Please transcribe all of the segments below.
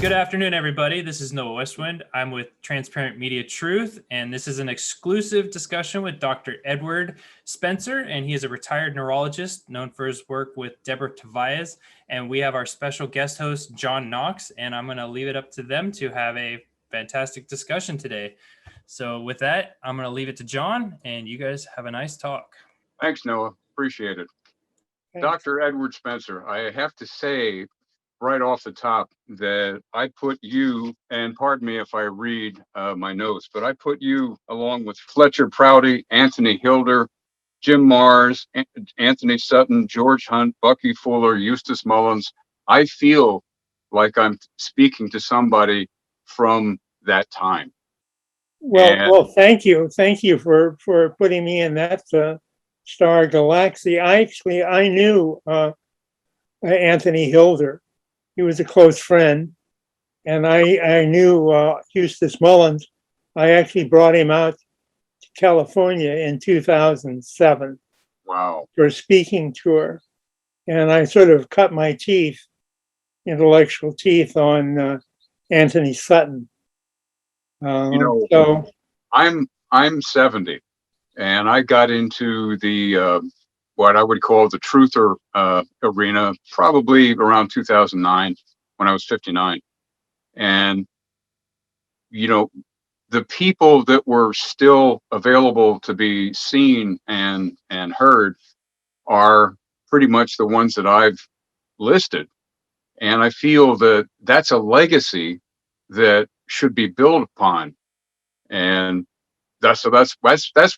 Good afternoon, everybody. This is Noah Westwind. I'm with Transparent Media Truth, and this is an exclusive discussion with Dr. Edward Spencer, and he is a retired neurologist known for his work with Deborah Tavares. And we have our special guest host, John Knox, and I'm going to leave it up to them to have a fantastic discussion today. So with that, I'm going to leave it to John, and you guys have a nice talk. Thanks, Noah. Appreciate it. Thanks. Dr. Edward Spencer, I have to say right off the top that I put you, and pardon me if I read my notes, but I put you along with Fletcher Prouty, Anthony Hilder, Jim Mars, Anthony Sutton, George Hunt, Bucky Fuller, Eustace Mullins. I feel like I'm speaking to somebody from that time. Well, thank you. Thank you for putting me in that star galaxy. I knew Anthony Hilder. He was a close friend, and I knew Eustace Mullins. I actually brought him out to California in 2007. Wow. For a speaking tour, and I sort of cut my teeth, intellectual teeth, on Anthony Sutton. So I'm 70, and I got into the what I would call the truther arena probably around 2009 when I was 59. And, you know, the people that were still available to be seen and heard are pretty much the ones that I've listed. And I feel that that's a legacy that should be built upon. And that's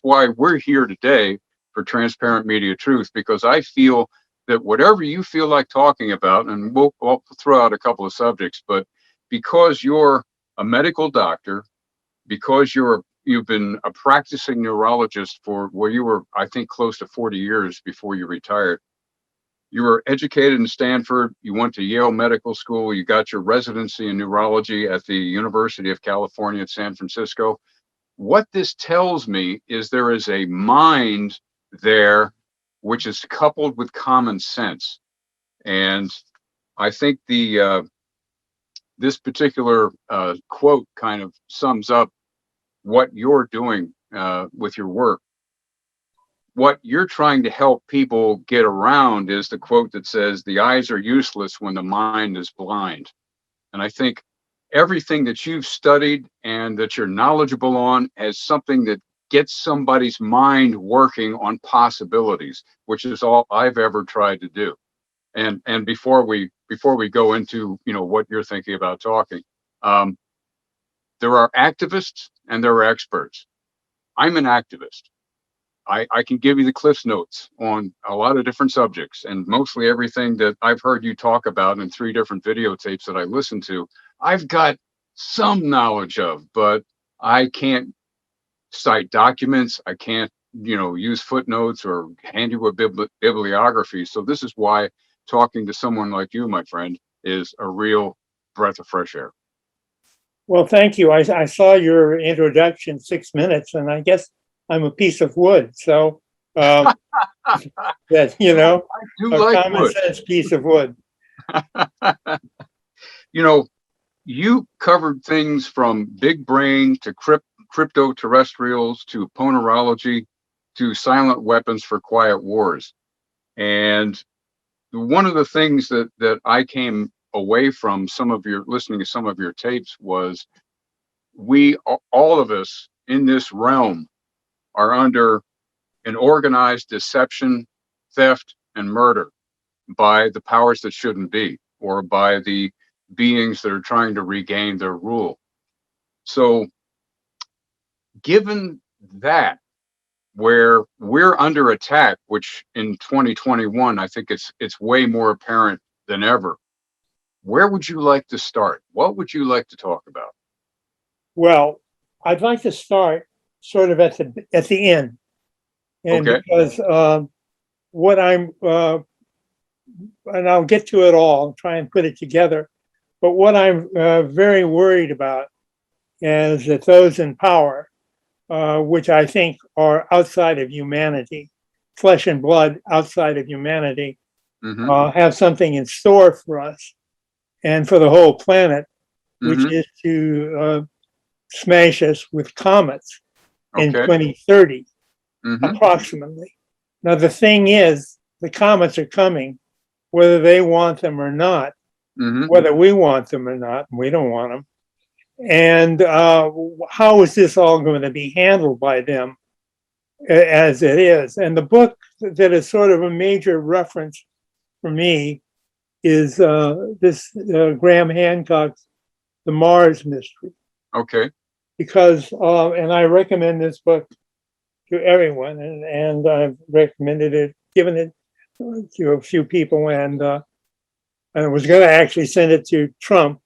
why we're here today for Transparent Media Truth, because I feel that whatever you feel like talking about, and we'll throw out a couple of subjects, but because you're a medical doctor, because you've been a practicing neurologist for you were, I think, close to 40 years before you retired. You were educated in Stanford, you went to Yale Medical School, you got your residency in neurology at the University of California at San Francisco. What this tells me is there is a mind there which is coupled with common sense. And I think this particular quote kind of sums up what you're doing with your work. What you're trying to help people get around is the quote that says, "The eyes are useless when the mind is blind." And I think everything that you've studied and that you're knowledgeable on as something that gets somebody's mind working on possibilities, which is all I've ever tried to do. And before we go into, you know, what you're thinking about talking, there are activists and there are experts. I'm an activist. I can give you the Cliff's Notes on a lot of different subjects, and mostly everything that I've heard you talk about in 3 different videotapes that I listened to, I've got some knowledge of, but I can't cite documents. I can't, use footnotes or hand you a bibliography. So this is why talking to someone like you, my friend, is a real breath of fresh air. well, thank you. I saw your introduction, 6 minutes, and I guess I'm a piece of wood. So that I do a like common wood. sense piece of wood. You covered things from big brain to crypto-terrestrials to ponerology to silent weapons for quiet wars. And one of the things that I came away from listening to some of your tapes was all of us in this realm are under an organized deception, theft, and murder by the powers that shouldn't be, or by the beings that are trying to regain their rule. So given that, where we're under attack, which in 2021, I think it's way more apparent than ever, where would you like to start? What would you like to talk about? Well, I'd like to start sort of at the end, and Okay. because what I'm and I'll get to it all, try and put it together. But what I'm very worried about is that those in power, which I think are outside of humanity, flesh and blood outside of humanity, have something in store for us and for the whole planet which Mhm. is to smash us with comets in Okay. 2030, Mhm. approximately. Now, the thing is, the comets are coming, whether they want them or not, Mhm. whether we want them or not, and we don't want them. And how is this all going to be handled by them as it is? And the book that is sort of a major reference for me is this Graham Hancock's The Mars Mystery. Okay. Because, and I recommend this book to everyone, and I've recommended it, given it to a few people, and I was going to actually send it to Trump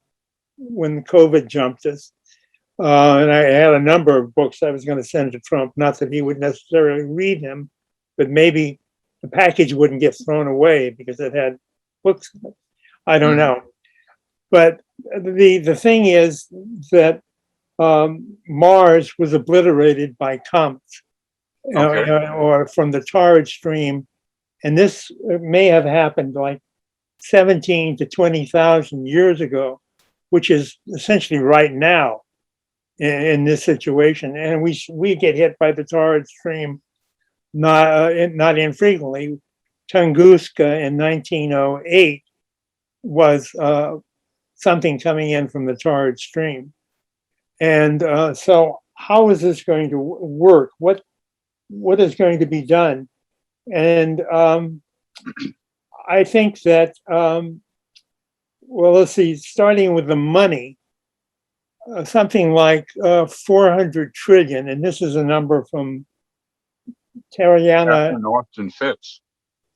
when COVID jumped us. And I had a number of books I was going to send to Trump, not that he would necessarily read them, but maybe the package wouldn't get thrown away because it had books in it. I don't know. But the thing is that Mars was obliterated by comets Okay. or from the torrid stream. And this may have happened like 17 to 20,000 years ago, which is essentially right now in this situation. And we get hit by the torrid stream not infrequently. Tunguska in 1908 was something coming in from the torrid stream. And so how is this going to work? What is going to be done? And I think that, well, let's see, starting with the money, something like 400 trillion, and this is a number from Tariana. Catherine Austin Fitz.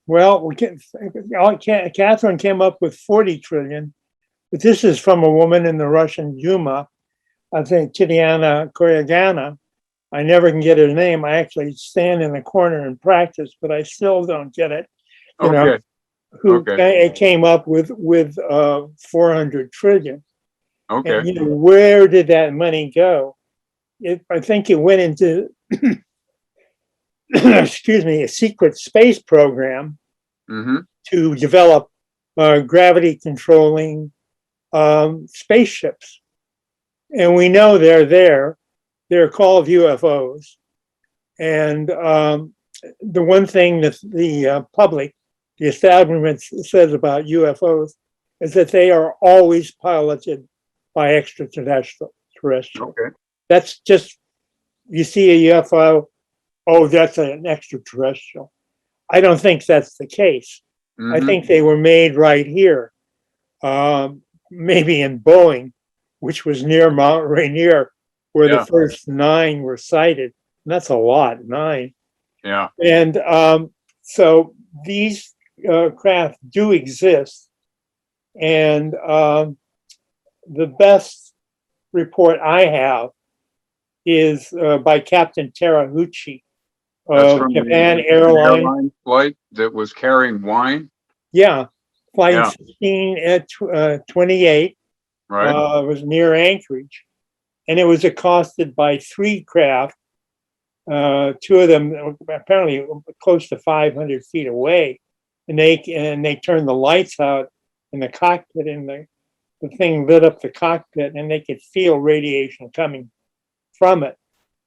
Well, Catherine came up with 40 trillion, but this is from a woman in the Russian Duma, I think Tatiana Koryagina. I never can get her name. I actually stand in the corner and practice, but I still don't get it. You know, who came up with 400 trillion. Okay. And, you know, where did that money go? I think it went into, excuse me, a secret space program to develop gravity controlling spaceships. And we know they're there. They're called UFOs. And the one thing that the public, the establishment says about UFOs is that they are always piloted by extraterrestrial. Okay. That's just, you see a UFO, oh, that's an extraterrestrial. I don't think that's the case. I think they were made right here, maybe in Boeing, which was near Mount Rainier, where the first 9 were sighted. And that's a lot, 9. Yeah. And so these craft do exist. And the best report I have is by Captain Terahuchi of Japan Airline flight that was carrying wine. Yeah, flight 16 at 28 was near Anchorage, and it was accosted by 3 craft. 2 of them apparently close to 500 feet away, and they turned the lights out in the cockpit, and the thing lit up the cockpit, and they could feel radiation coming from it.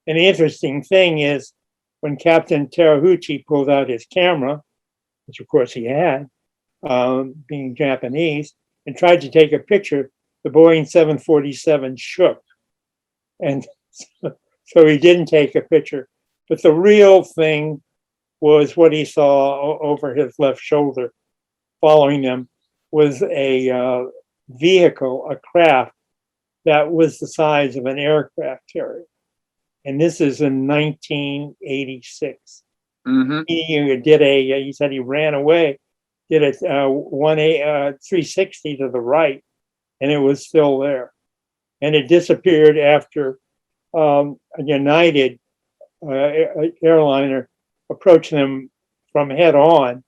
And the interesting thing is, when Captain Terahuchi pulled out his camera, which of course he had, being Japanese, and tried to take a picture, the Boeing 747 shook. And so he didn't take a picture. But the real thing was what he saw over his left shoulder following them was a vehicle, a craft that was the size of an aircraft carrier. And this is in 1986. He said he ran away, did a 360 to the right, and it was still there. And it disappeared after a United airliner approached them from head on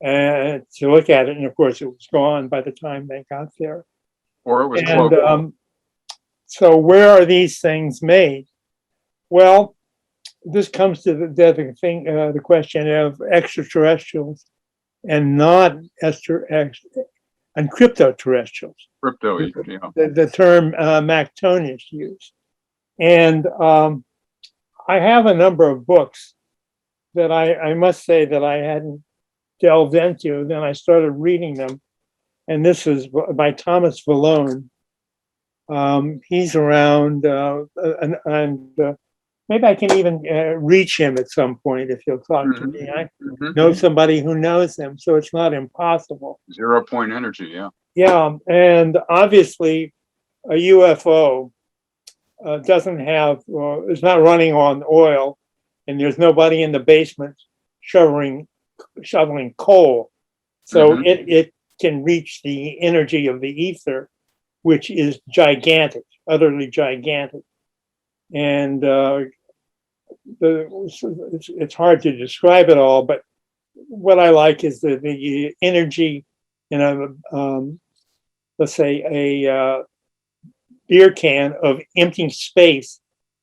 to look at it. And of course, it was gone by the time they got there. Or it was close. So where are these things made? Well, this comes to the question of extraterrestrials and not on cryptoterrestrials. Crypto, yeah. The term Mactonius used. And I have a number of books that I must say that I hadn't delved into. Then I started reading them. And this is by Thomas Valone. He's around, and maybe I can even reach him at some point if he'll talk to me. I know somebody who knows him, so it's not impossible. 0 point energy, yeah. Yeah, and obviously a UFO doesn't have, it's not running on oil, and there's nobody in the basement shoveling coal. So it can reach the energy of the ether, which is gigantic, utterly gigantic. And it's hard to describe it all, but what I like is the energy in let's say a beer can of empty space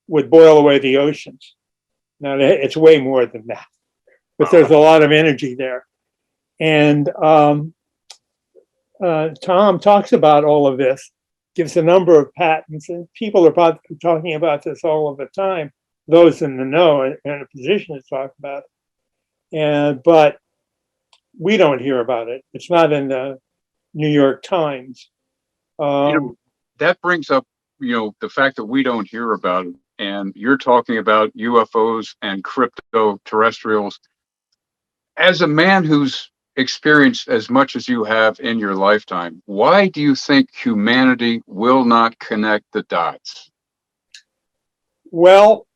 would boil away the oceans. Now it's way more than that, but there's a lot of energy there. And Tom talks about all of this, gives a number of patents, and people are talking about this all of the time, those in the know and in a position to talk about it. But we don't hear about it. It's not in the New York Times. That brings up, the fact that we don't hear about it. And you're talking about UFOs and crypto terrestrials. As a man who's experienced as much as you have in your lifetime, why do you think humanity will not connect the dots? Well,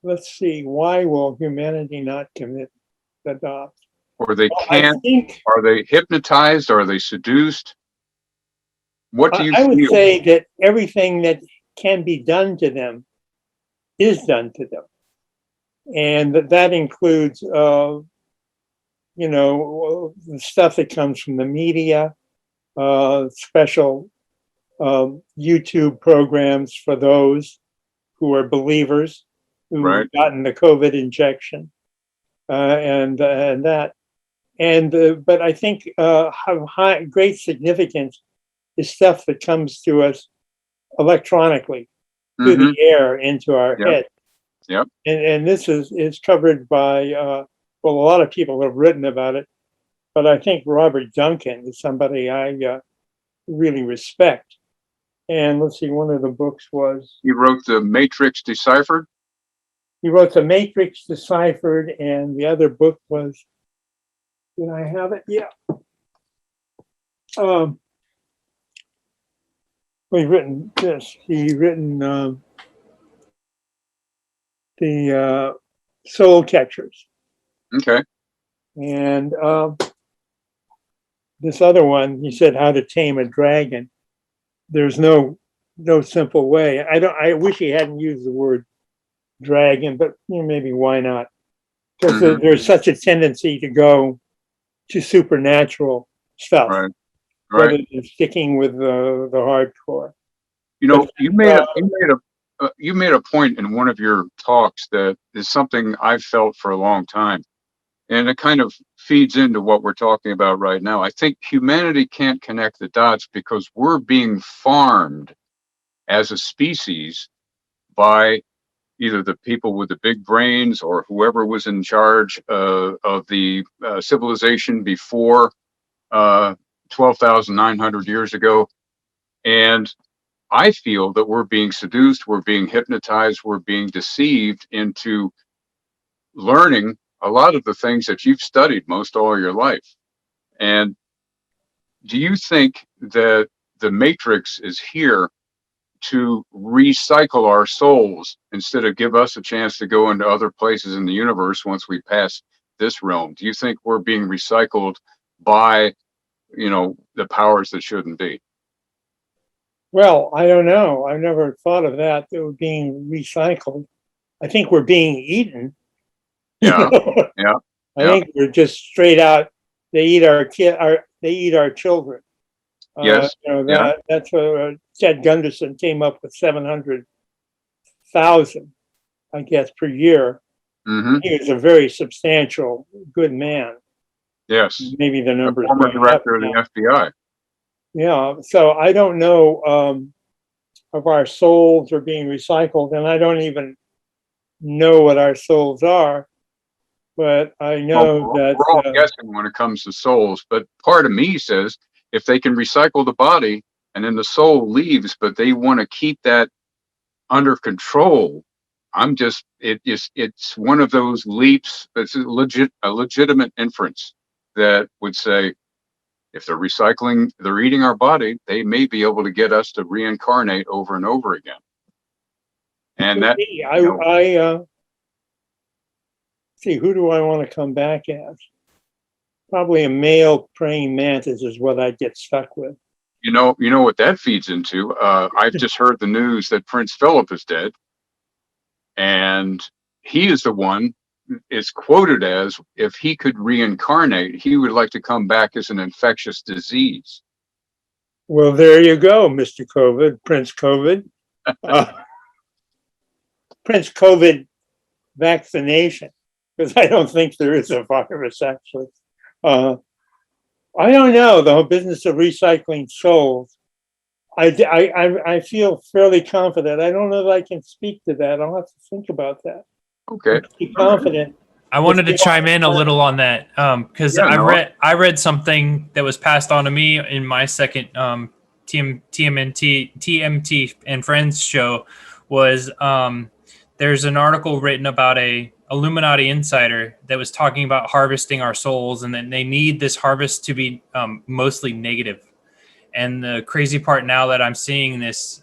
let's see. Why will humanity not connect the dots? Or they can't? Are they hypnotized? Are they seduced? What do you feel? I would say that everything that can be done to them is done to them. And that includes, the stuff that comes from the media, special YouTube programs for those who are believers who've gotten the COVID injection, and that. But I think great significance is stuff that comes to us electronically through the air into our head. Yep. And this is covered by, a lot of people have written about it, but I think Robert Duncan is somebody I really respect. And let's see, one of the books was... He wrote The Matrix Deciphered? He wrote The Matrix Deciphered, and the other book was... Did I have it? Yeah. He's written this. He's written the Soul Catchers. Okay. And this other one, he said, How to Tame a Dragon. There's no simple way. I wish he hadn't used the word dragon, but maybe why not? Because there's such a tendency to go to supernatural stuff, rather than sticking with the hardcore. You made a point in one of your talks that is something I've felt for a long time, and it kind of feeds into what we're talking about right now. I think humanity can't connect the dots because we're being farmed as a species by either the people with the big brains or whoever was in charge of the civilization before 12,900 years ago. And I feel that we're being seduced, we're being hypnotized, we're being deceived into learning a lot of the things that you've studied most all your life. And do you think that the Matrix is here to recycle our souls instead of give us a chance to go into other places in the universe once we pass this realm? Do you think we're being recycled by, the powers that shouldn't be? Well, I don't know. I've never thought of that. They were being recycled. I think we're being eaten. Yeah. I think we're just straight out. They eat our they eat our children. Yes. That's what Ted Gunderson came up with 700,000, I guess, per year. He was a very substantial, good man. Yes. Maybe the The numbers former going up director of now. the FBI. Yeah, so I don't know if our souls are being recycled, and I don't even know what our souls are, but I know that We're all guessing when it comes to souls, but part of me says if they can recycle the body and then the soul leaves, but they want to keep that under control, it's one of those leaps that's a legitimate inference that would say if they're recycling, they're eating our body, they may be able to get us to reincarnate over and over again. And that, see, who do I want to come back as? Probably a male praying mantis is what I'd get stuck with. you know what that feeds into. I've just heard the news that Prince Philip is dead, and he is the one is quoted as if he could reincarnate, he would like to come back as an infectious disease. Well, there you go, Mr. COVID, Prince COVID. Prince COVID vaccination, because I don't think there is a virus, actually. I don't know, the whole business of recycling souls. I feel fairly confident. I don't know that I can speak to that. I'll have to think about that. Okay. Be confident. I wanted to chime in a little on that because I read something that was passed on to me in my second TMT and Friends show was there's an article written about a Illuminati insider that was talking about harvesting our souls, and that they need this harvest to be mostly negative. And the crazy part now that I'm seeing this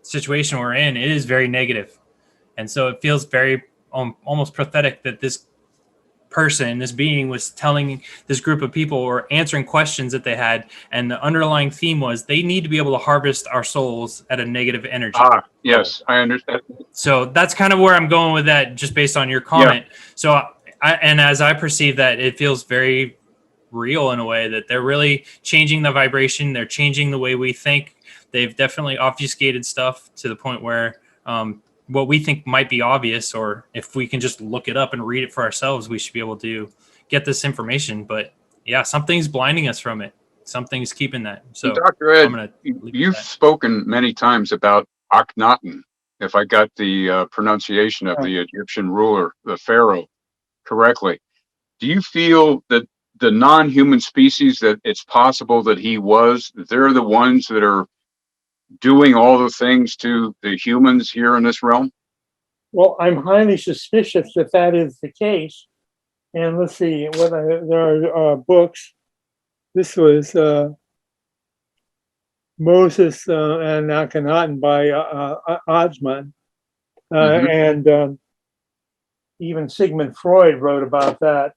situation we're in, it is very negative. And so it feels very almost pathetic that this person, this being, was telling this group of people or answering questions that they had, and the underlying theme was they need to be able to harvest our souls at a negative energy. Yes, I understand. So that's kind of where I'm going with that, just based on your comment. Yeah. So and as I perceive that, it feels very real in a way that they're really changing the vibration, they're changing the way we think. They've definitely obfuscated stuff to the point where what we think might be obvious, or if we can just look it up and read it for ourselves, we should be able to get this information. But yeah, something's blinding us from it. Something's keeping that. So Dr. Ed, you've spoken many times about Akhenaten, if I got the pronunciation of the Egyptian ruler, the pharaoh, correctly. Do you feel that the non-human species, that it's possible that they're the ones that are doing all the things to the humans here in this realm? Well, I'm highly suspicious that that is the case. And let's see, there are books. This was Moses and Akhenaten by Osman. And even Sigmund Freud wrote about that.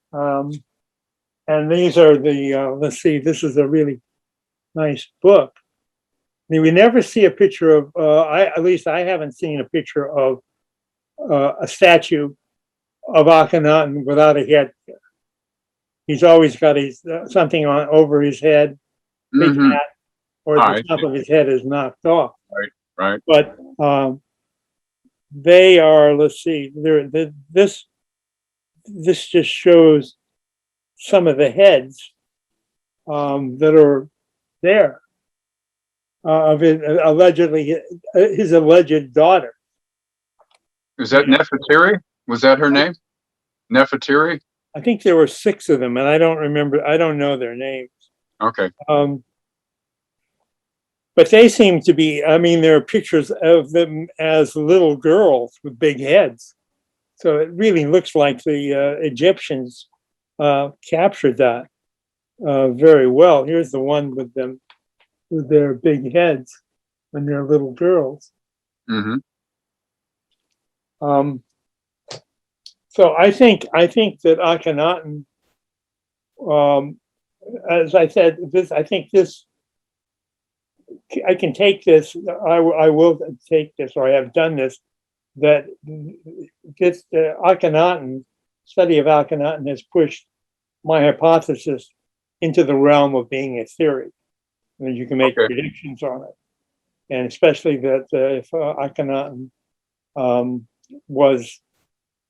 And these are let's see, this is a really nice book. I mean, we never see a picture of, at least I haven't seen a picture of a statue of Akhenaten without a head. He's always got something on over his head, big hat, or the top of his head is knocked off. Right. But they are, let's see, this just shows some of the heads that are there. Of his alleged daughter. Is that Nefertiri? Was that her name? Nefertiri? I think there were 6 of them, and I don't know their names. Okay. But they seem to be, I mean, there are pictures of them as little girls with big heads. So it really looks like the Egyptians captured that very well. Here's the one with them, with their big heads when they're little girls. So I think that Akhenaten, as I said, I can take this. I will take this, or I have done this. That this Akhenaten study of Akhenaten has pushed my hypothesis into the realm of being a theory. And you can make predictions on it, and especially that if Akhenaten was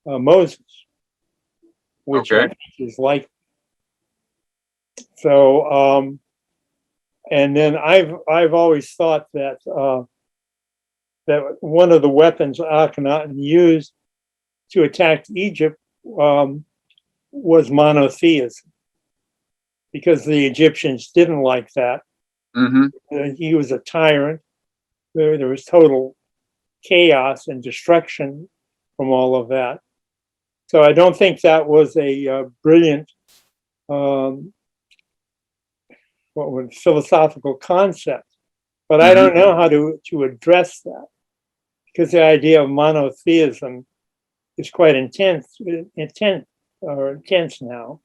Moses, which I think is likely. So, and then I've always thought that that one of the weapons Akhenaten used to attack Egypt was monotheism, because the Egyptians didn't like that. He was a tyrant. There was total chaos and destruction from all of that. So I don't think that was a brilliant philosophical concept, but I don't know how to address that, because the idea of monotheism is quite intense now,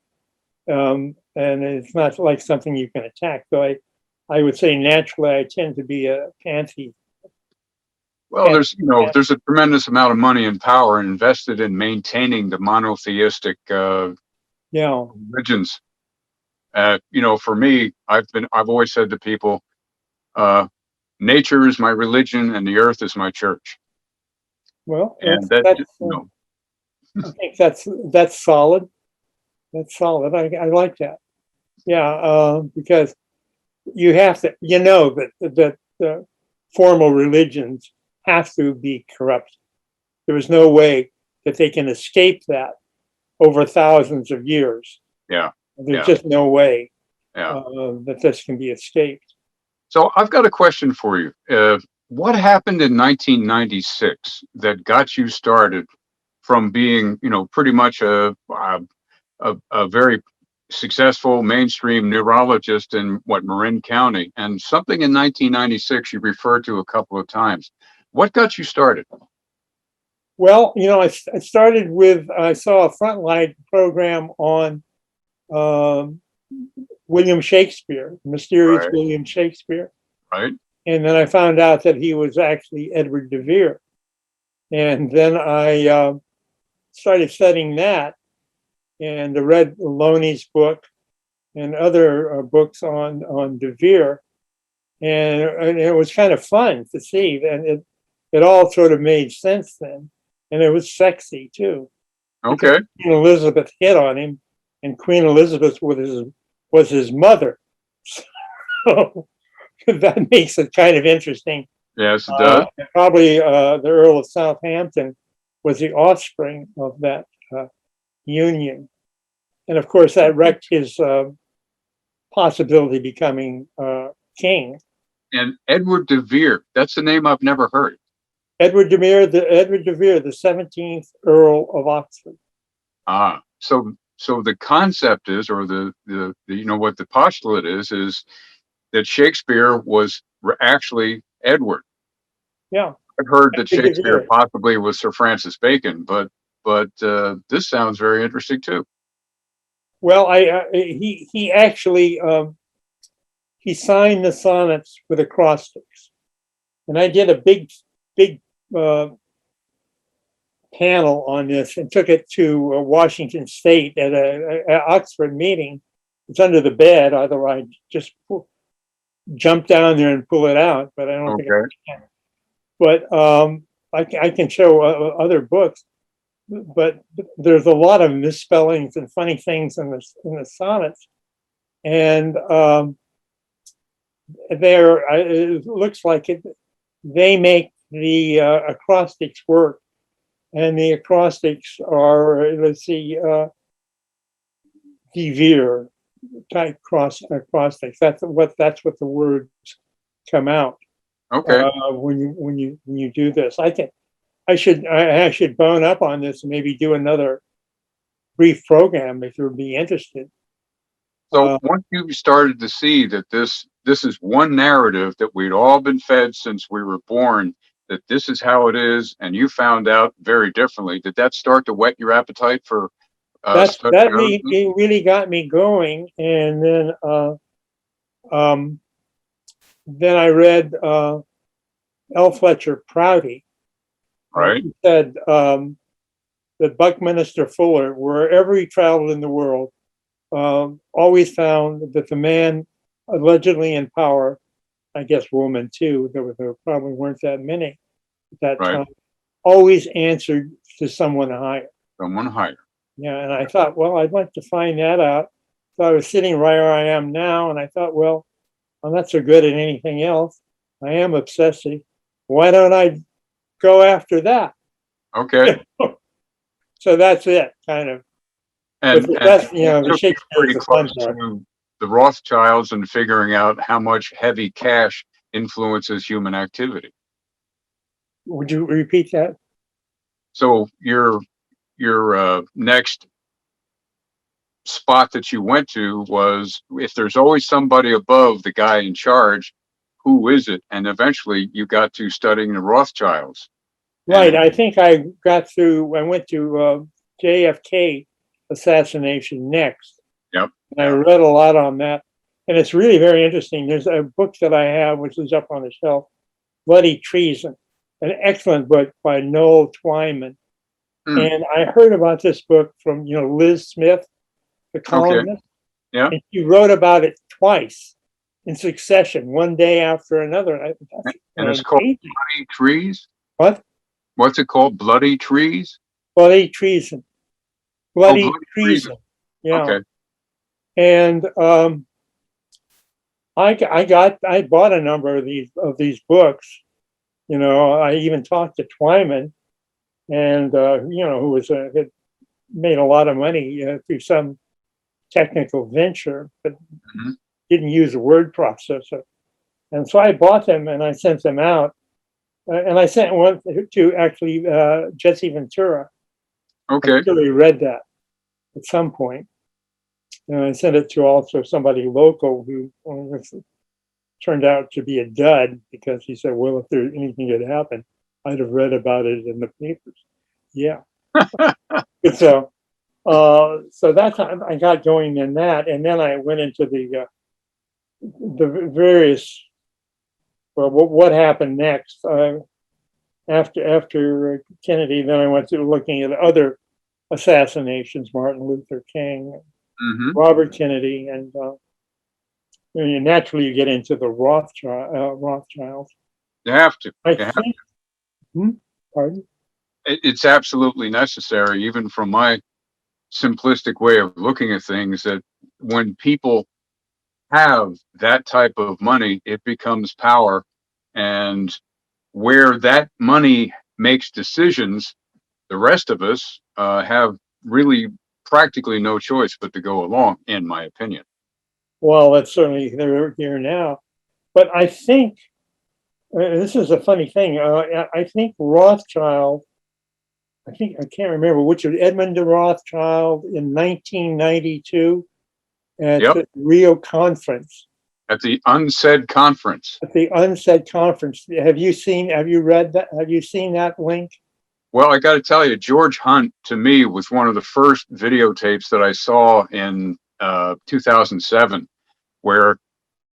and it's not like something you can attack. So I would say naturally I tend to be a pantheist. Well, there's a tremendous amount of money and power invested in maintaining the monotheistic religions. For me, I've always said to people, nature is my religion and the earth is my church. Well, and I think that's solid. That's solid. I like that. Yeah, because you have to, that the formal religions have to be corrupt. There is no way that they can escape that over thousands of years. Yeah. There's just no way Yeah. that this can be escaped. So I've got a question for you. What happened in 1996 that got you started from being, pretty much a very successful mainstream neurologist in Marin County, and something in 1996 you referred to a couple of times? What got you started? Well, I started with, I saw a Frontline program on William Shakespeare, mysterious William Shakespeare. Right. And then I found out that he was actually Edward de Vere. And then I started studying that, and I read Looney's book and other books on de Vere. And it was kind of fun to see. And it all sort of made sense then. And it was sexy too. Okay. Queen Elizabeth hit on him, and Queen Elizabeth was his mother. So that makes it kind of interesting. Yes, it does. Probably the Earl of Southampton was the offspring of that union. And of course, that wrecked his possibility of becoming king. And Edward de Vere, that's a name I've never heard. Edward de Vere, the 17th Earl of Oxford. So the concept is, or the what the postulate is that Shakespeare was actually Edward. Yeah, I've heard that Shakespeare possibly was Sir Francis Bacon, but this sounds very interesting too. Well, he actually he signed the sonnets with acrostics, and I did a big panel on this and took it to Washington State at a Oxford meeting. It's under the bed, otherwise just jump down there and pull it out, but I don't think I can. But I can show other books, but there's a lot of misspellings and funny things in the sonnets, and it looks like they make the acrostics work, and the acrostics are, let's see, de Vere type acrostics. That's what the words come out. Okay. When you do this, I should bone up on this and maybe do another brief program if you'd be interested. So once you started to see that this is one narrative that we'd all been fed since we were born, that this is how it is, and you found out very differently, did that start to whet your appetite for that really got me going? And then I read L. Fletcher Prouty. Right. He said that Buckminster Fuller, wherever he traveled in the world, always found that the man allegedly in power, I guess woman too, there probably weren't that many at that time, always answered to someone higher. Someone higher. Yeah, and I thought, well, I'd like to find that out. So I was sitting right where I am now, and I thought, well, I'm not so good at anything else. I am obsessive. Why don't I go after that? Okay. So that's it, kind of. And, But that's, and the you're Shakespeare is pretty the fun close part. to the Rothschilds and figuring out how much heavy cash influences human activity. Would you repeat that? So your next spot that you went to was, if there's always somebody above the guy in charge, who is it? And eventually you got to studying the Rothschilds. Right. I think I went to JFK assassination next. Yep. And I read a lot on that. And it's really very interesting. There's a book that I have, which is up on the shelf, Bloody Treason, an excellent book by Noel Twyman. And I heard about this book from, Liz Smith, the columnist. Okay. Yeah. And she wrote about it twice in succession, one day after another. And it's called Bloody Trees? What? What's it called? Bloody Trees? Bloody Treason. Bloody Treason. Yeah. Okay. And I bought a number of these books. I even talked to Twyman, and who had made a lot of money through some technical venture, but didn't use a word processor. And so I bought them and I sent them out. And I sent one to actually Jesse Ventura. Okay. I really read that at some point. And I sent it to also somebody local who turned out to be a dud, because he said, well, if there anything had happened, I'd have read about it in the papers. Yeah. So that's how I got going in that. And then I went into the various, well, what happened next after Kennedy. Then I went to looking at other assassinations, Martin Luther King, Robert Kennedy, and naturally you get into the Rothschilds. You have to. Pardon? It's absolutely necessary, even from my simplistic way of looking at things, that when people have that type of money, it becomes power. And where that money makes decisions, the rest of us have really practically no choice but to go along, in my opinion. Well, that's certainly they're here now. But I think this is a funny thing. I think Rothschild, I can't remember which of Edmund de Rothschild in 1992 at the Rio conference. At the UNCED conference. At the UNCED conference. Have you read that? Have you seen that link? Well, I got to tell you, George Hunt, to me, was one of the first videotapes that I saw in 2007, where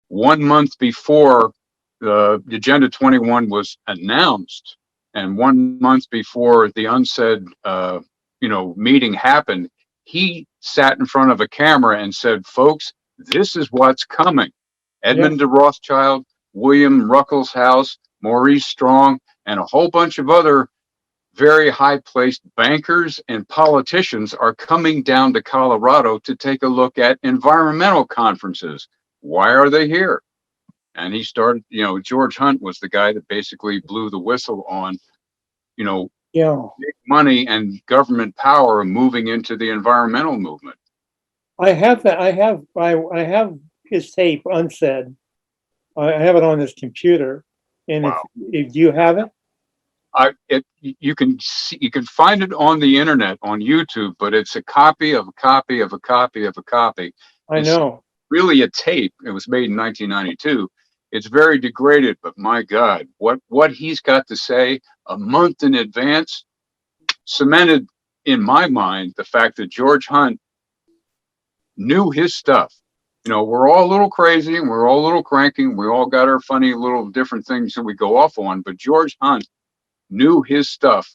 1 month before the Agenda 21 was announced, and 1 month before the UNCED, meeting happened, he sat in front of a camera and said, "Folks, this is what's coming." Edmund de Rothschild, William Ruckelshaus, Maurice Strong, and a whole bunch of other very high-placed bankers and politicians are coming down to Colorado to take a look at environmental conferences. Why are they here? And he started, George Hunt was the guy that basically blew the whistle on, big money and government power moving into the environmental movement. I have that. I have his tape unsaid. I have it on this computer. And if you have it? You can find it on the internet, on YouTube, but it's a copy of a copy of a copy of a copy. I know. Really a tape. It was made in 1992. It's very degraded, but my God, what he's got to say a month in advance cemented in my mind the fact that George Hunt knew his stuff. We're all a little crazy and we're all a little cranky. We all got our funny little different things that we go off on, but George Hunt knew his stuff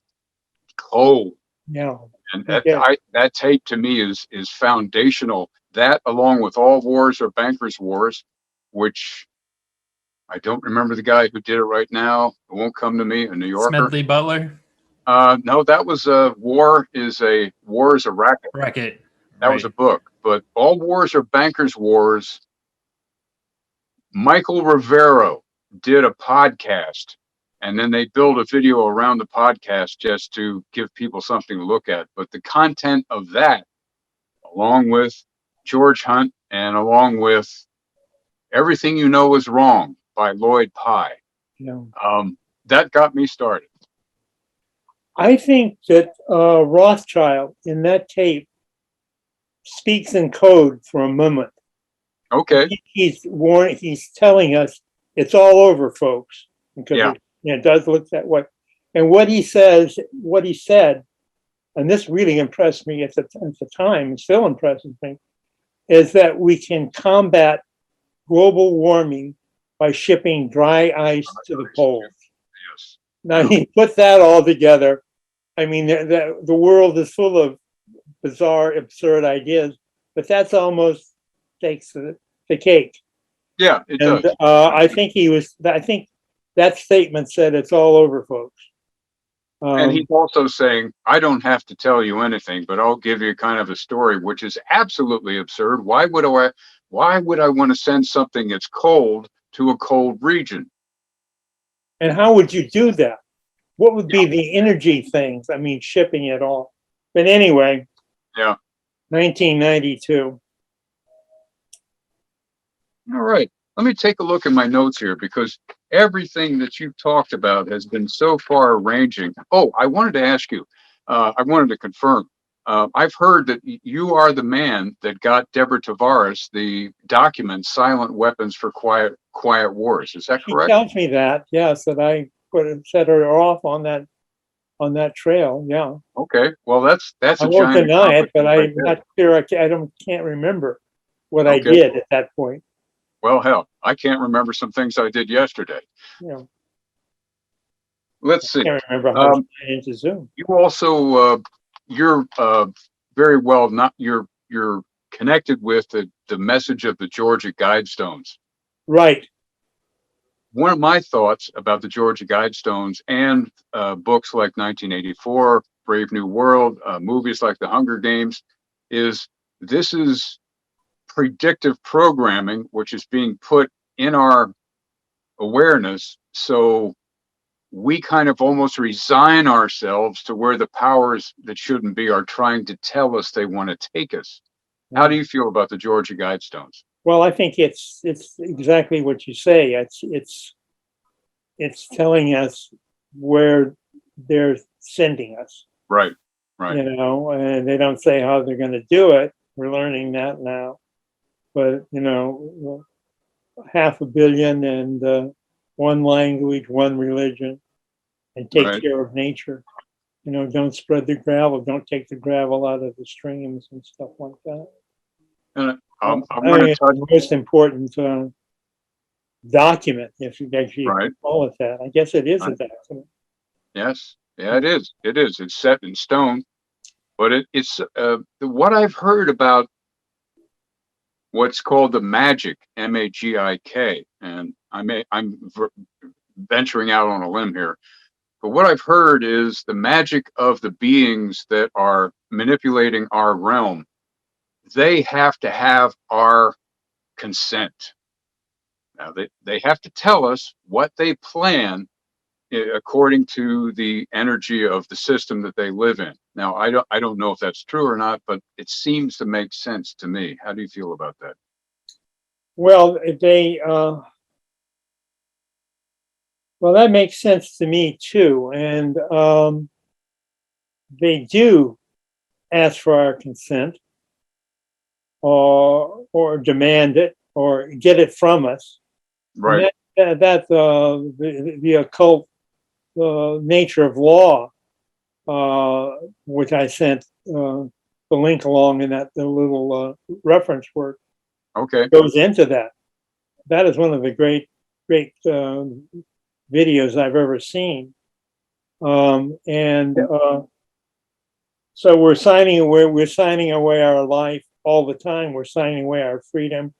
cold. Yeah. And that tape to me is foundational. That, along with All Wars Are Bankers' Wars, which I don't remember the guy who did it right now. It won't come to me. A New Yorker. Smedley Butler. No, that was War is a Racket. Racket. That was a book. but all wars are bankers' wars. Michael Rivero did a podcast, and then they built a video around the podcast just to give people something to look at. But the content of that, along with George Hunt and along with Everything You Know Is Wrong by Lloyd Pye, that got me started. I think that Rothschild in that tape speaks in code for a moment. Okay. He's telling us it's all over, folks, because it does look that way. And what he said, and this really impressed me at the time, and still impresses me, is that we can combat global warming by shipping dry ice to the poles. Yes. Now, he put that all together. I mean, the world is full of bizarre, absurd ideas, but that's almost takes the cake. Yeah, it does. I think that statement said it's all over, folks. And he's also saying, I don't have to tell you anything, but I'll give you kind of a story, which is absolutely absurd. Why would I want to send something that's cold to a cold region? And how would you do that? What would be the energy things? I mean, shipping it all. But anyway, 1992. All right. Let me take a look at my notes here, because everything that you've talked about has been so far ranging. Oh, I wanted to ask you, I wanted to confirm. I've heard that you are the man that got Deborah Tavares the document Silent Weapons for Quiet Wars. Is that correct? She tells me that, yes, that I set her off on that trail. Yeah. Okay. Well, that's I won't deny it, but I'm not sure. Can't remember what I did at that point. Well, hell, I can't remember some things I did yesterday. Yeah. Let's see. I can't remember how to get into Zoom. You also, you're very well you're connected with the message of the Georgia Guidestones. Right. One of my thoughts about the Georgia Guidestones and books like 1984, Brave New World, movies like The Hunger Games, is this is predictive programming, which is being put in our awareness. So we kind of almost resign ourselves to where the powers that shouldn't be are trying to tell us they want to take us. How do you feel about the Georgia Guidestones? Well, I think it's exactly what you say. It's telling us where they're sending us. Right. Right. And they don't say how they're going to do it. We're learning that now. But 500 million and one language, one religion, and take care of nature. Don't spread the gravel. Don't take the gravel out of the streams and stuff like that. And I'm going to touch the most important document, if you call it that. I guess it is a document. Yes, yeah, it is. It is. It's set in stone, but it's what I've heard about what's called the magic, MAGIK, and I'm venturing out on a limb here, but what I've heard is the magic of the beings that are manipulating our realm. They have to have our consent. Now they have to tell us what they plan according to the energy of the system that they live in. Now, I don't know if that's true or not, but it seems to make sense to me. How do you feel about that? Well, that makes sense to me too. And they do ask for our consent or demand it or get it from us. Right. That the occult nature of law, which I sent the link along in the little reference work, goes into that. That is one of the great videos I've ever seen. So we're signing away our life all the time. We're signing away our freedom.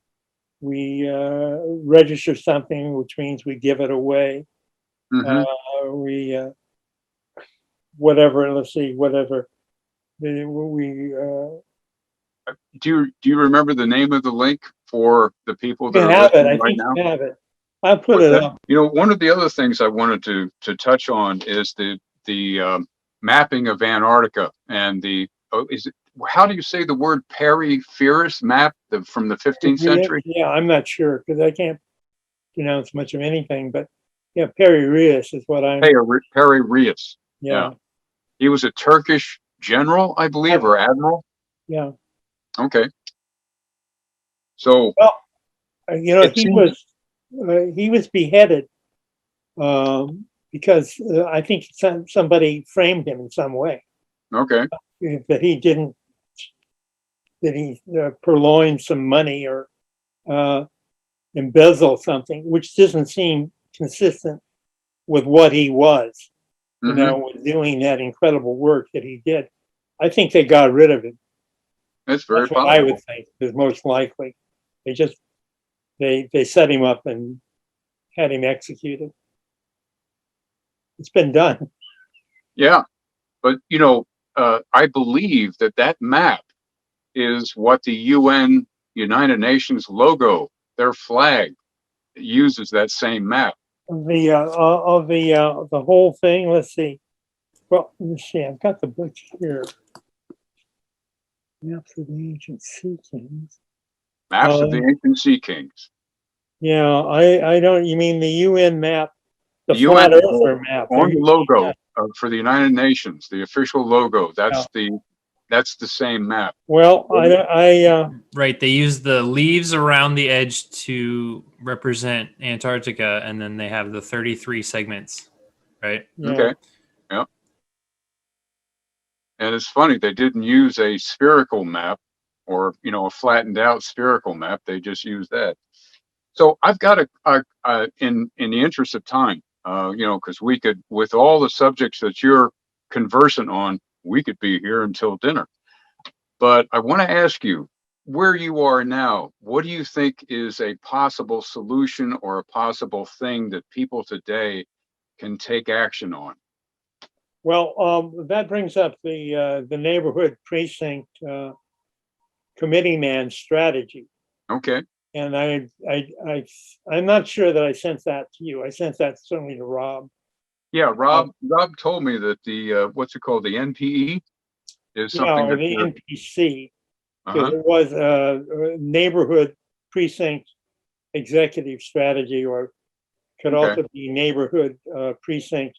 We register something, which means we give it away. Mm-hmm. Whatever. Do you remember the name of the link for the people You that can are have it. listening I right think now? you have it. I'll put What's it that? up. You know, one of the other things I wanted to touch on is the mapping of Antarctica and how do you say the word peripherous map from the 15th century? Yeah, I'm not sure because I can't pronounce much of anything, but yeah, Peri-Reis is what I'm, Peri-Reis. yeah, He was a Turkish general, I believe, or admiral. yeah. Okay. So Well, it he was beheaded because I think somebody framed him in some way okay. that he didn't, that he purloined some money or embezzle something, which doesn't seem consistent with what he was, with doing that incredible work that he did. I think they got rid of him. It's very That's what possible. I would think is most likely. They set him up and had him executed. It's been done. Yeah, but I believe that map is what the UN, United Nations logo, their flag, uses that same map. The whole thing. Let's see. Well, let's see. I've got the book here. Maps of the Ancient Sea Kings. Maps of the Ancient Sea Kings. Yeah, I don't. You mean the UN map, the UN flat earther map? on the logo for the United Nations, the official logo. That's the same map. Well, Right, they use the leaves around the edge to represent Antarctica, and then they have the 33 segments, right? yeah. Okay. Yeah. And it's funny, they didn't use a spherical map or, a flattened out spherical map. They just used that. So I've got in the interest of time, because we could, with all the subjects that you're conversant on, we could be here until dinner. But I want to ask you, where you are now, what do you think is a possible solution or a possible thing that people today can take action on? Well, that brings up the neighborhood precinct committee man strategy. Okay. And I'm not sure that I sent that to you. I sent that certainly to Rob. Yeah, Rob told me that the what's it called, the NPE is something or the NPC. Because it was a neighborhood precinct executive strategy, or could also be neighborhood precinct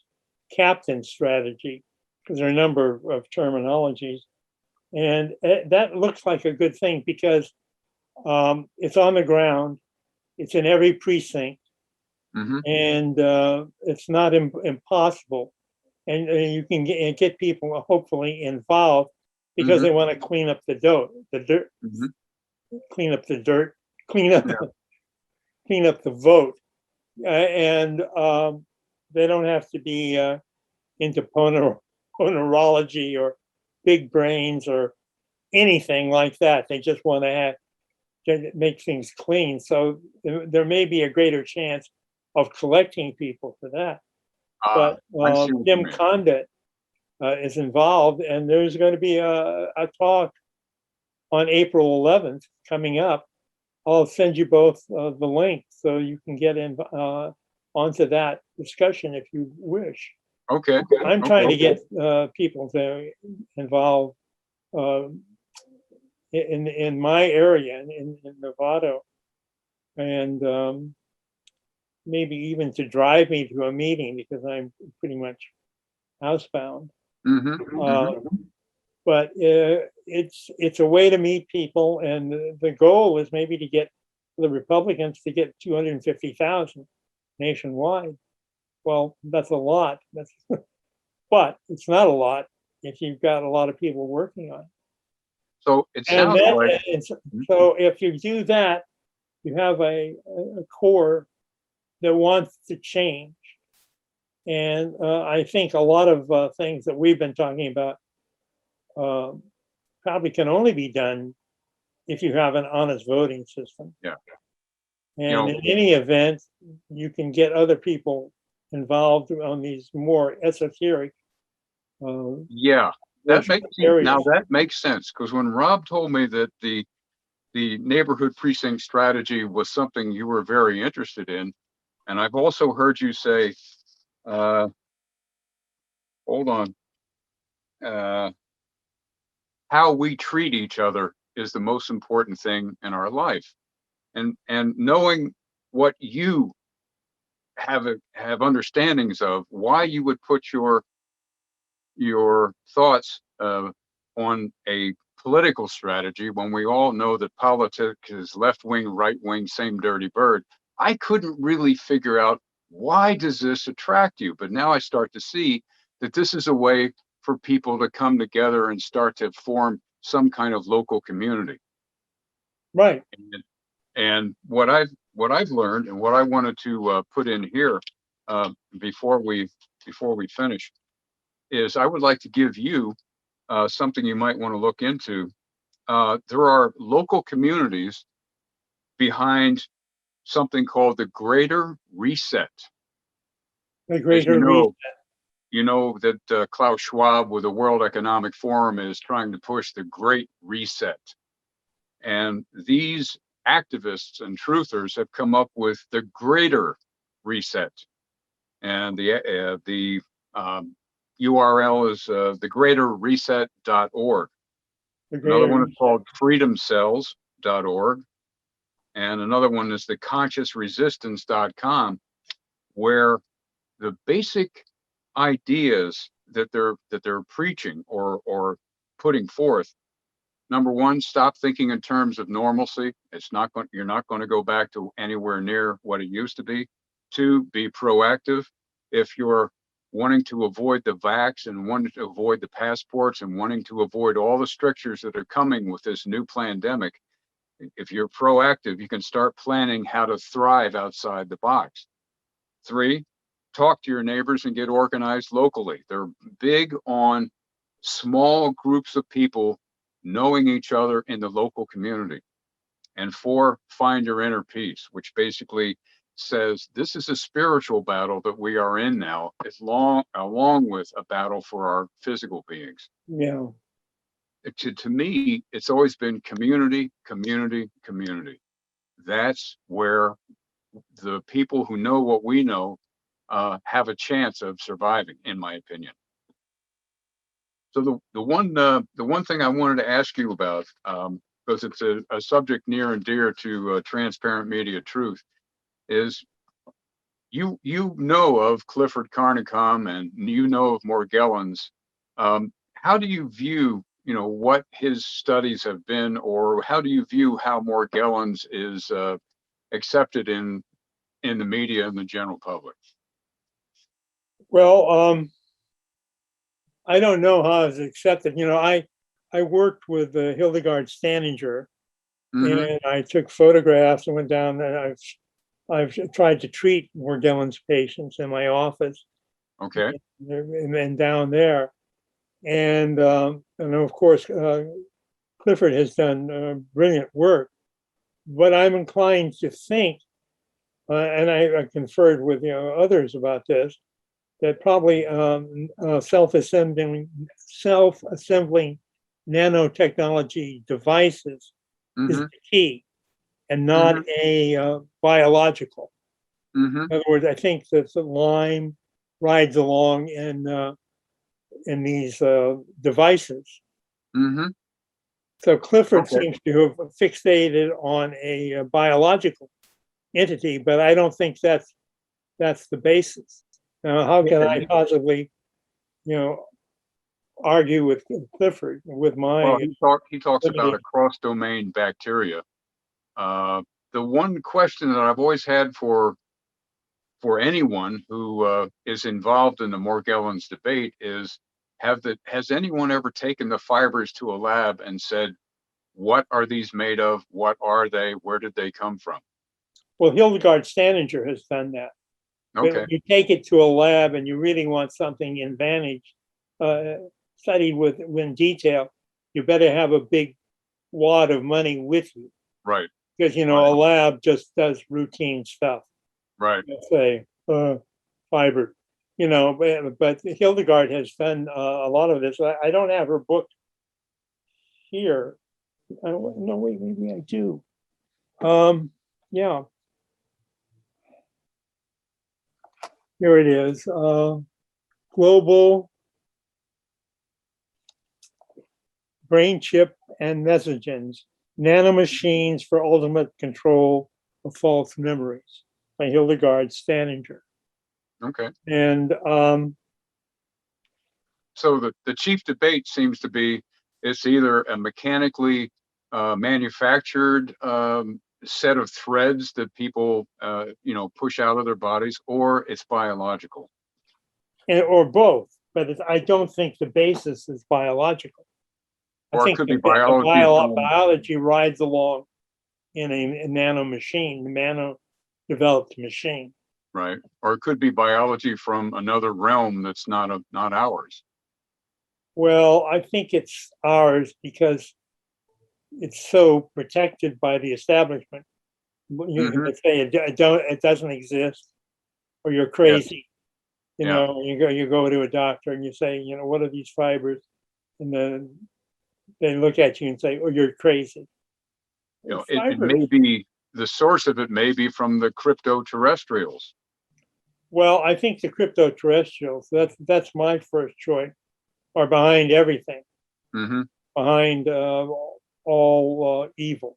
captain strategy, because there are a number of terminologies. And that looks like a good thing because it's on the ground, it's in every precinct, and it's not impossible. And you can get people hopefully involved because they want to clean up the dirt, clean up the dirt, clean up the vote, and they don't have to be into ponerology or big brains or anything like that. They just want to make things clean. So there may be a greater chance of collecting people for that. But Jim Condit is involved, and there's going to be a talk on April 11th coming up. I'll send you both the link so you can get in onto that discussion if you wish. Okay. I'm trying to get people to involve in my area in Nevada, and maybe even to drive me to a meeting because I'm pretty much housebound. But it's a way to meet people, and the goal is maybe to get the Republicans to get 250,000 nationwide. Well, that's a lot. But it's not a lot if you've got a lot of people working on it. So it sounds like. So if you do that, you have a core that wants to change. And I think a lot of things that we've been talking about probably can only be done if you have an honest voting system. Yeah. And in any event, you can get other people involved on these more esoteric that makes sense, because when Rob told me that the neighborhood precinct strategy was something you were very interested in, and I've also heard you say, hold on, how we treat each other is the most important thing in our life, and knowing what you have understandings of, why you would put your thoughts on a political strategy when we all know that politics is left wing, right wing, same dirty bird. I couldn't really figure out, why does this attract you? But now I start to see that this is a way for people to come together and start to form some kind of local community. Right. And what I've learned, and what I wanted to put in here before we finish, is I would like to give you something you might want to look into. There are local communities behind something called the Greater Reset. The Greater Reset. You know that Klaus Schwab with the World Economic Forum is trying to push the Great Reset. And these activists and truthers have come up with the Greater Reset. And the URL is thegreaterreset.org. Another one is called freedomcells.org. And another one is theconsciousresistance.com, where the basic ideas that they're preaching or putting forth. Number one, stop thinking in terms of normalcy. You're not going to go back to anywhere near what it used to be. Two, be proactive. If you're wanting to avoid the vax and wanting to avoid the passports and wanting to avoid all the strictures that are coming with this new pandemic, if you're proactive, you can start planning how to thrive outside the box. Three, talk to your neighbors and get organized locally. They're big on small groups of people knowing each other in the local community. And four, find your inner peace, which basically says this is a spiritual battle that we are in now, along with a battle for our physical beings. Yeah. To me, it's always been community, community, community. That's where the people who know what we know have a chance of surviving, in my opinion. So the one thing I wanted to ask you about, because it's a subject near and dear to transparent media truth, is you know of Clifford Carnicom and you know of Morgellons. How do you view what his studies have been, or how do you view how Morgellons is accepted in the media and the general public? Well, I don't know how it's accepted. I worked with Hildegard Staninger, and I took photographs and went down, and I've tried to treat Morgellons patients in my office. Okay. And down there, and of course, Clifford has done brilliant work. But I'm inclined to think, and I conferred with others about this, that probably self-assembling nanotechnology devices is the key, and not a biological. In other words, I think that the Lyme rides along in these devices. So Clifford seems to have fixated on a biological entity, but I don't think that's the basis. Now, how can I possibly, argue with Clifford with my? Well, he talks about a cross-domain bacteria. The one question that I've always had for anyone who is involved in the Morgellons debate is, has anyone ever taken the fibers to a lab and said, what are these made of? What are they? Where did they come from? Well, Hildegard Staninger has done that. Okay. When you take it to a lab and you really want something in Vantage studied in detail, you better have a big wad of money with you. Right. Because, a lab just does routine stuff. Right. Let's say fiber. but Hildegard has done a lot of this. I don't have her book here. I don't know. Wait, maybe I do. Yeah. Here it is. Global brain chip and mesogens, nanomachines for ultimate control of false memories by Hildegard Staninger. Okay. And so the chief debate seems to be it's either a mechanically manufactured set of threads that people push out of their bodies, or it's biological. Or both, but I don't think the basis is biological. Or I it think could be the biology. biology rides along in a nano machine, the nano developed machine. Right. Or it could be biology from another realm that's not ours. Well, I think it's ours because it's so protected by the establishment. You can say it doesn't exist, or you're crazy. Yes. You go to a doctor and you say, what are these fibers? And then they look at you and say, oh, you're crazy. It may be, the source of it may be from the crypto-terrestrials. Well, I think the crypto-terrestrials, that's my first choice, are behind everything, behind all evil.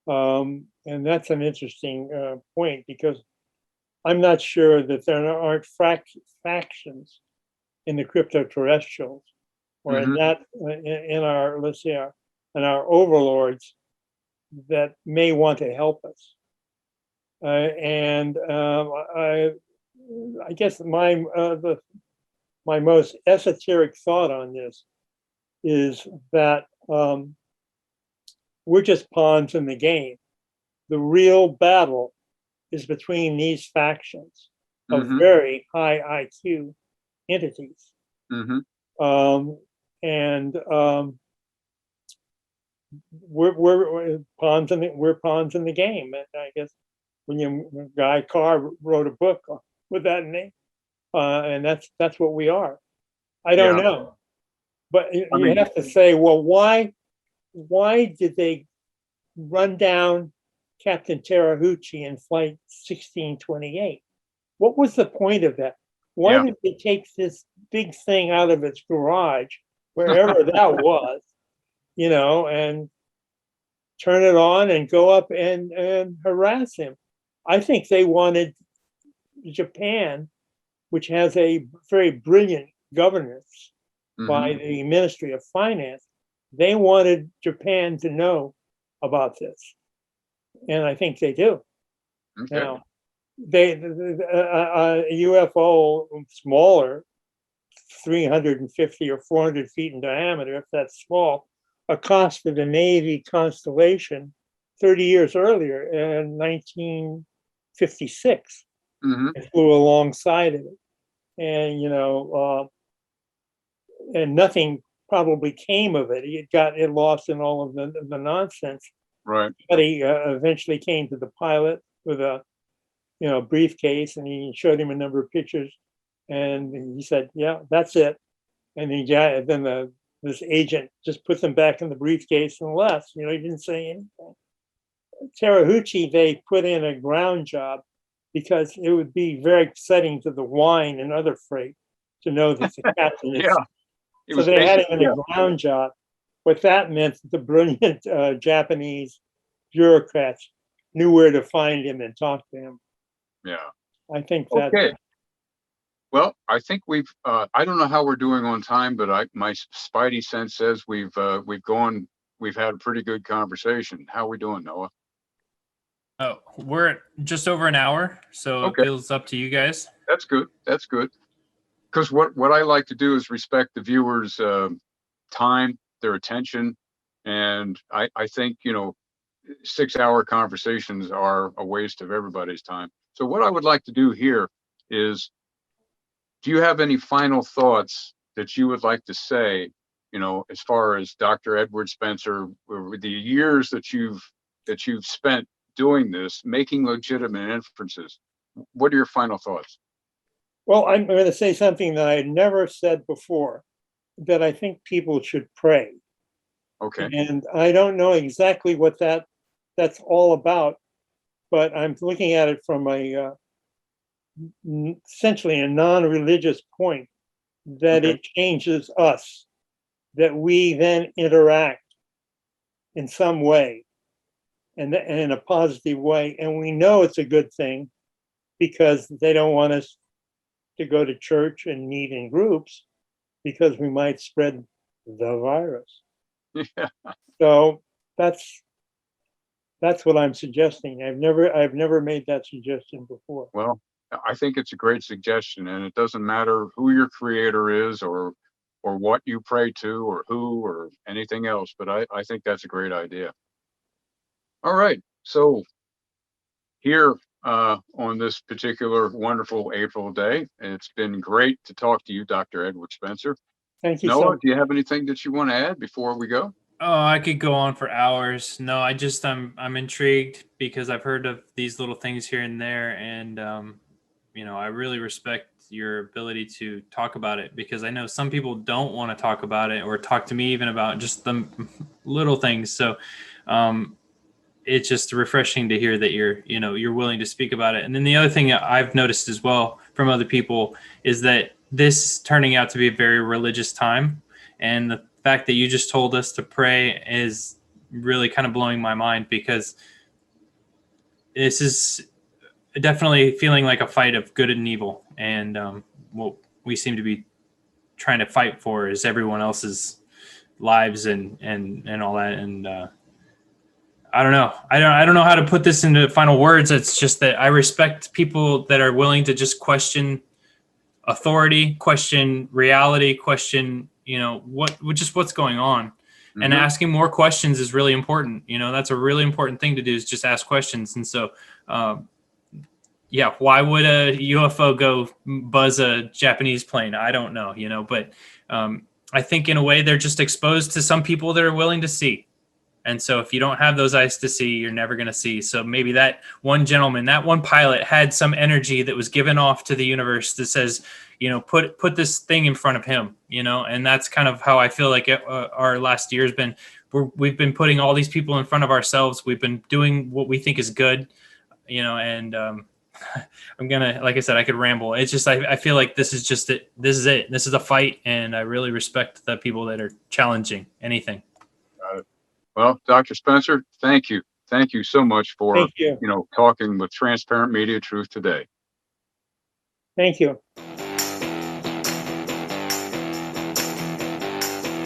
And that's an interesting point, because I'm not sure that there aren't factions in the crypto-terrestrials, or in our, let's say, in our overlords that may want to help us. I guess my most esoteric thought on this is that we're just pawns in the game. The real battle is between these factions of very high IQ entities. We're pawns in the game. And I guess when Guy Carr wrote a book with that name, and that's what we are. I don't know, but you have to say, well, why did they run down Captain Terahuchi in flight 1628? What was the point of that? Why did they take this big thing out of its garage, wherever that was, and turn it on and go up and harass him? I think they wanted Japan, which has a very brilliant governance by the Ministry of Finance. They wanted Japan to know about this. And I think they do. Okay. Now, a UFO smaller, 350 or 400 feet in diameter, if that's small, accosted a Navy Constellation 30 years earlier in 1956. It flew alongside of it. And, and nothing probably came of it. It lost in all of the nonsense. Right. But he eventually came to the pilot with a briefcase, and he showed him a number of pictures, and he said, "Yeah, that's it." And then this agent just put them back in the briefcase and left. He didn't say anything. Terahuchi, they put in a ground job because it would be very upsetting to the wine and other freight to know that the captain is. So they had him in a ground job. What that meant, the brilliant Japanese bureaucrats knew where to find him and talk to him. Yeah. I think that. Okay. Well, I think we've. I don't know how we're doing on time, but my spidey sense says we've had a pretty good conversation. How are we doing, Noah? Oh, we're at just over an hour, so it feels up to you guys. That's good. That's good. Because what I like to do is respect the viewers' time, their attention, and I think 6-hour conversations are a waste of everybody's time. So what I would like to do here is, do you have any final thoughts that you would like to say, as far as Dr. Edward Spencer, the years that you've spent doing this, making legitimate inferences? What are your final thoughts? Well, I'm going to say something that I had never said before, that I think people should pray. Okay. And I don't know exactly what that's all about, but I'm looking at it from essentially a non-religious point, that Okay. it changes us, that we then interact in some way, and in a positive way. And we know it's a good thing because they don't want us to go to church and meet in groups because we might spread the virus. Yeah. So that's what I'm suggesting. I've never made that suggestion before. Well, I think it's a great suggestion, and it doesn't matter who your creator is or what you pray to or who or anything else, but I think that's a great idea. All right. So here on this particular wonderful April day, it's been great to talk to you, Dr. Edward Spencer. Thank you. Noah, do you have anything that you want to add before we go? Oh, I could go on for hours. No, I'm intrigued because I've heard of these little things here and there, and I really respect your ability to talk about it, because I know some people don't want to talk about it or talk to me even about just the little things. So it's just refreshing to hear that you're willing to speak about it. And then the other thing I've noticed as well from other people is that this turning out to be a very religious time, and the fact that you just told us to pray is really kind of blowing my mind, because this is definitely feeling like a fight of good and evil. And what we seem to be trying to fight for is everyone else's lives and all that. And I don't know. I don't know how to put this into final words. It's just that I respect people that are willing to just question authority, question reality, question, what's going on. Mm-hmm. And asking more questions is really important. That's a really important thing to do, is just ask questions. And so, why would a UFO go buzz a Japanese plane? I don't know, but I think in a way they're just exposed to some people that are willing to see. And so if you don't have those eyes to see, you're never going to see. So maybe that one gentleman, that one pilot had some energy that was given off to the universe that says, put this thing in front of him, and that's kind of how I feel like our last year has been. We've been putting all these people in front of ourselves. We've been doing what we think is good, and I'm going to, like I said, I could ramble. It's just, I feel like this is just it. This is it. This is a fight. And I really respect the people that are challenging anything. Got it. Well, Dr. Spencer, thank you. Thank you so much for, talking with Transparent Media Truth today. Thank you.